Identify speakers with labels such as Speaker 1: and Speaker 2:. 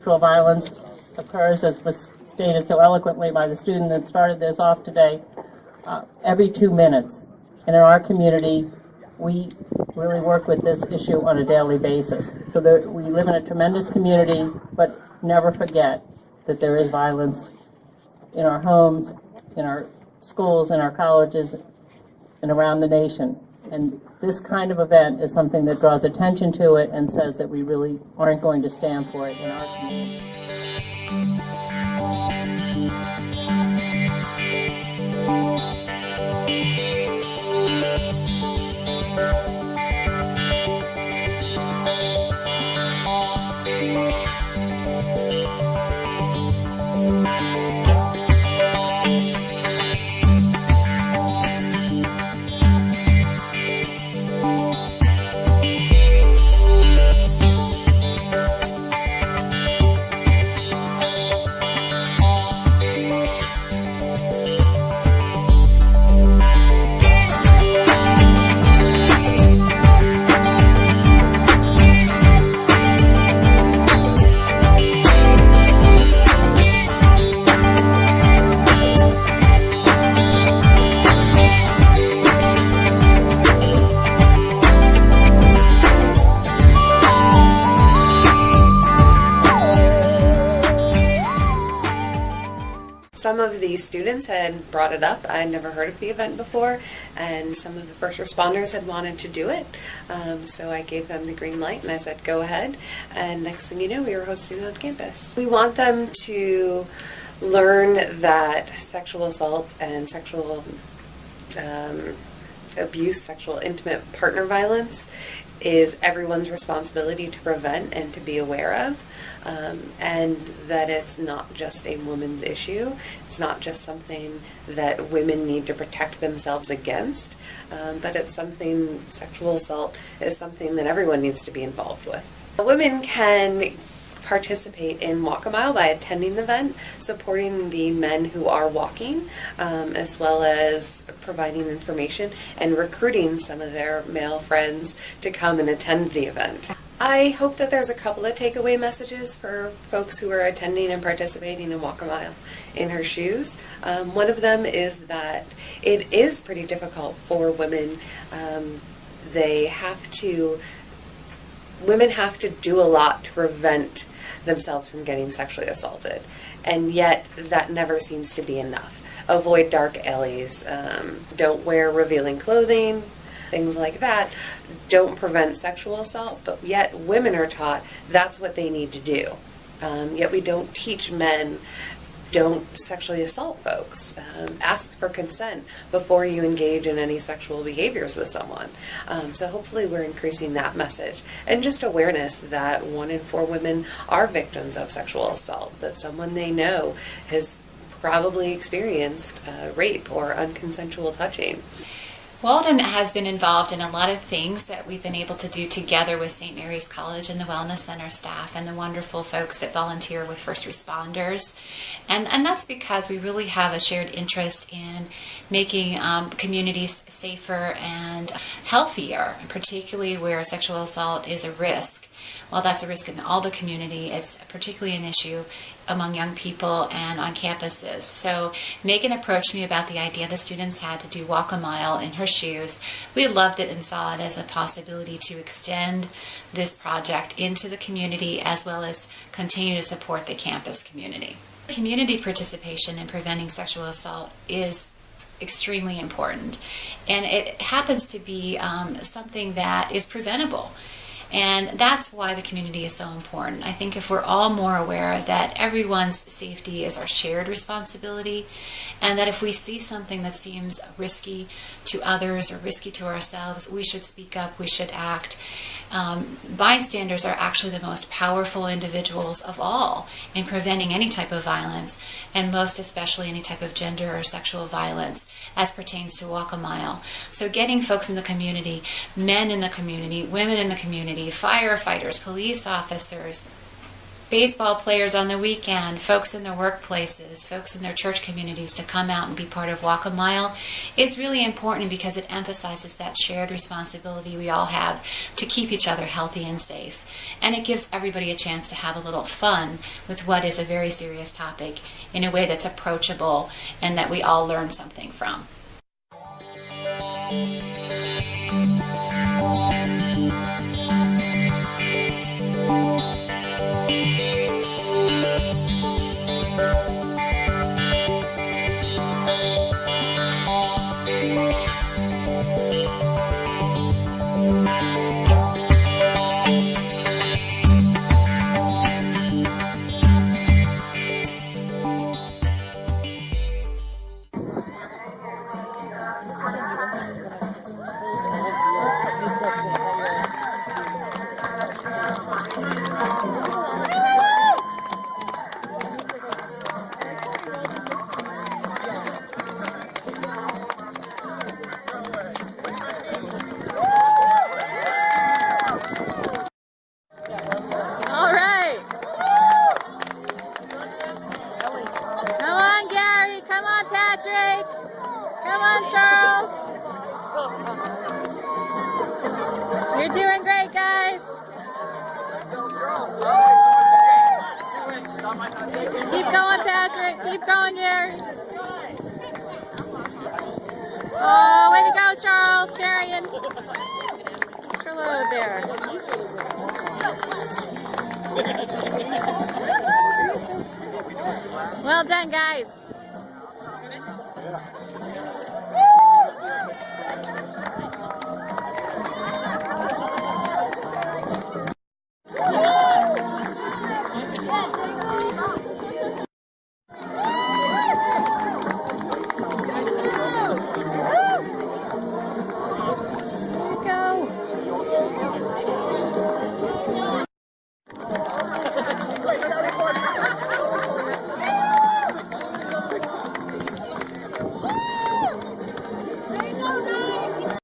Speaker 1: Sexual violence occurs, as was stated so eloquently by the student that started this off today, every 2 minutes. And in our community, we really work with this issue on a daily basis. So we live in a tremendous community, but never forget that there is violence in our homes, in our schools, in our colleges, and around the nation. And this kind of event is something that draws attention to it and says that we really aren't going to stand for it in our community.
Speaker 2: Some of the students had brought it up. I had never heard of the event before, and some of the first responders had wanted to do it. So I gave them the green light, and I said, go ahead. And next thing you know, we were hosting it on campus. We want them to learn that sexual assault and sexual abuse, sexual intimate partner violence is everyone's responsibility to prevent and to be aware of, and that it's not just a woman's issue. It's not just something that women need to protect themselves against, but it's something, sexual assault is something that everyone needs to be involved with. Women can participate in Walk a Mile by attending the event, supporting the men who are walking, as well as providing information and recruiting some of their male friends to come and attend the event. I hope that there's a couple of takeaway messages for folks who are attending and participating in Walk a Mile in her shoes. One of them is that it is pretty difficult for women. Women have to do a lot to prevent themselves from getting sexually assaulted, and yet that never seems to be enough. Avoid dark alleys, don't wear revealing clothing, things like that don't prevent sexual assault, but yet women are taught that's what they need to do. Yet we don't teach men, don't sexually assault folks. Ask for consent before you engage in any sexual behaviors with someone. So hopefully we're increasing that message. And just awareness that 1 in 4 women are victims of sexual assault, that someone they know has probably experienced rape or unconsensual touching.
Speaker 3: Walden has been involved in a lot of things that we've been able to do together with St. Mary's College and the Wellness Center staff and the wonderful folks that volunteer with first responders. And that's because we really have a shared interest in making communities safer and healthier, particularly where sexual assault is a risk. While that's a risk in all the community, it's particularly an issue among young people and on campuses. So Megan approached me about the idea the students had to do Walk a Mile in her shoes. We loved it and saw it as a possibility to extend this project into the community as well as continue to support the campus community. Community participation in preventing sexual assault is extremely important, and it happens to be something that is preventable. And that's why the community is so important. I think if we're all more aware that everyone's safety is our shared responsibility, and that if we see something that seems risky to others or risky to ourselves, we should speak up, we should act. Bystanders are actually the most powerful individuals of all in preventing any type of violence, and most especially any type of gender or sexual violence as pertains to Walk a Mile. So getting folks in the community, men in the community, women in the community, firefighters, police officers, baseball players on the weekend, folks in their workplaces, folks in their church communities to come out and be part of Walk a Mile is really important because it emphasizes that shared responsibility we all have to keep each other healthy and safe. And it gives everybody a chance to have a little fun with what is a very serious topic in a way that's approachable and that we all learn something from.
Speaker 4: All right. Come on, Gary. Come on, Patrick. Come on, Charles. You're doing great, guys. Keep going, Patrick. Keep going, Gary. Oh, way to go, Charles. Carrying extra load there. Well done, guys.